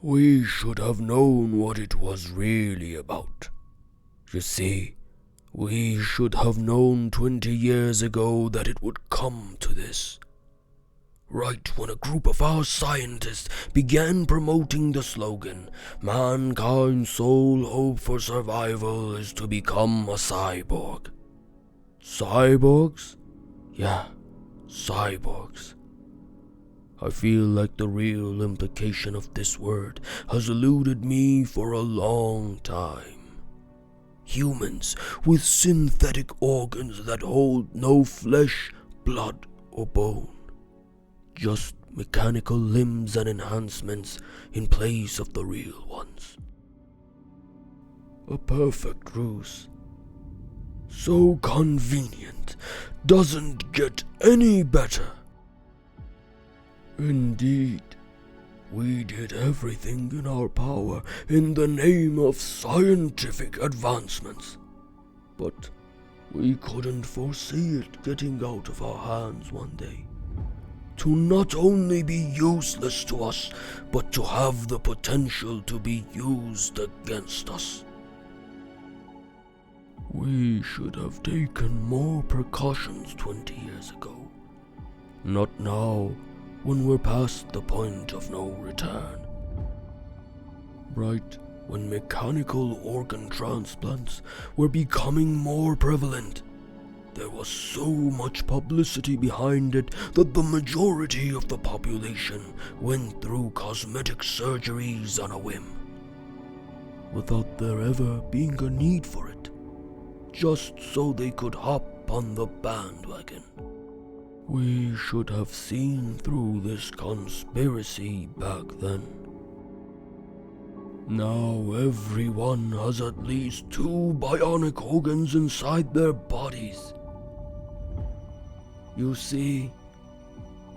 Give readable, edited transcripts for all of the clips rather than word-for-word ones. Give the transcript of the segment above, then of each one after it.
We should have known what it was really about. You see, we should have known 20 years ago that it would come to this. Right when a group of our scientists began promoting the slogan, "Mankind's sole hope for survival is to become a cyborg." Cyborgs? Yeah, cyborgs. I feel like the real implication of this word has eluded me for a long time. Humans with synthetic organs that hold no flesh, blood, or bone. Just mechanical limbs and enhancements in place of the real ones. A perfect ruse. So convenient, doesn't get any better. Indeed, we did everything in our power in the name of scientific advancements. But we couldn't foresee it getting out of our hands one day. To not only be useless to us, but to have the potential to be used against us. We should have taken more precautions 20 years ago. Not now, when we're past the point of no return. Right when mechanical organ transplants were becoming more prevalent, there was so much publicity behind it that the majority of the population went through cosmetic surgeries on a whim, without there ever being a need for it, just so they could hop on the bandwagon. We should have seen through this conspiracy back then. Now everyone has at least 2 bionic organs inside their bodies. You see,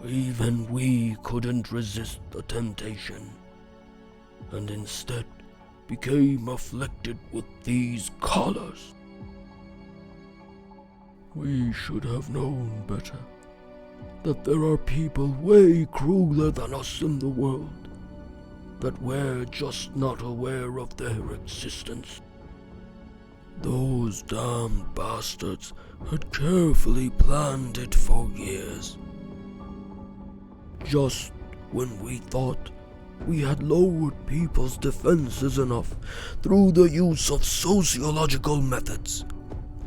even we couldn't resist the temptation, and instead became afflicted with these collars. We should have known better. That there are people way crueler than us in the world, that we're just not aware of their existence. Those damned bastards had carefully planned it for years. Just when we thought we had lowered people's defenses enough through the use of sociological methods,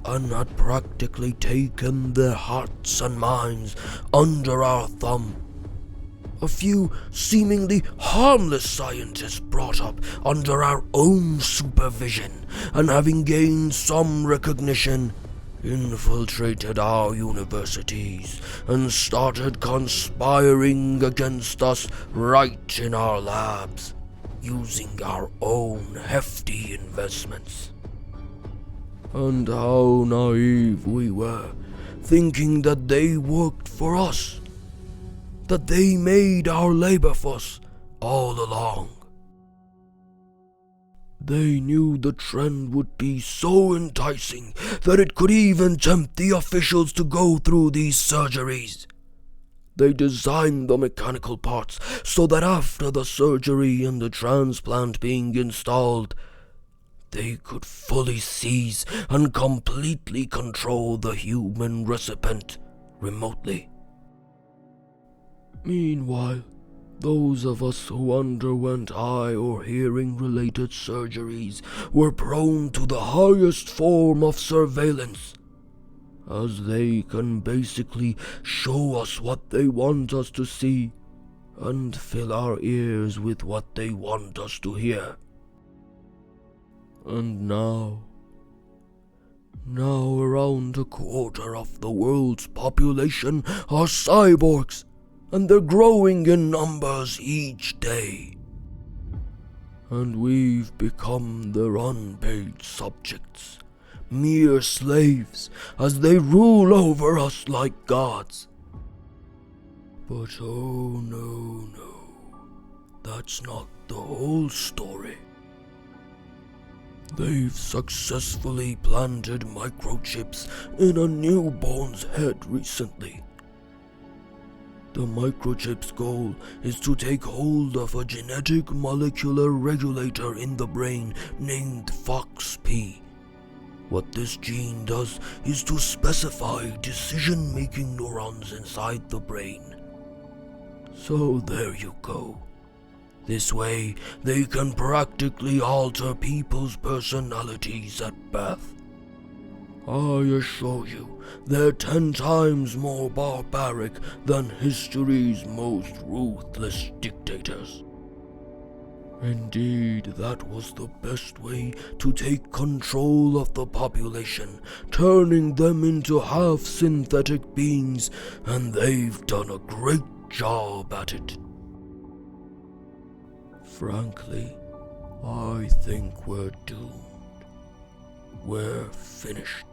and had practically taken their hearts and minds under our thumb. A few seemingly harmless scientists brought up under our own supervision, and having gained some recognition, infiltrated our universities and started conspiring against us right in our labs, using our own hefty investments. And how naive we were, thinking that they worked for us, that they made our labor force all along. They knew the trend would be so enticing that it could even tempt the officials to go through these surgeries. They designed the mechanical parts so that after the surgery and the transplant being installed, they could fully seize and completely control the human recipient remotely. Meanwhile, those of us who underwent eye or hearing-related surgeries were prone to the highest form of surveillance, as they can basically show us what they want us to see and fill our ears with what they want us to hear. And now around a quarter of the world's population are cyborgs, and they're growing in numbers each day. And we've become their unpaid subjects, mere slaves, as they rule over us like gods. But oh no, that's not the whole story. They've successfully planted microchips in a newborn's head recently. The microchip's goal is to take hold of a genetic molecular regulator in the brain named FOXP. What this gene does is to specify decision-making neurons inside the brain. So there you go. This way, they can practically alter people's personalities at birth. I assure you, they're 10 times more barbaric than history's most ruthless dictators. Indeed, that was the best way to take control of the population, turning them into half-synthetic beings, and they've done a great job at it. Frankly, I think we're doomed. We're finished.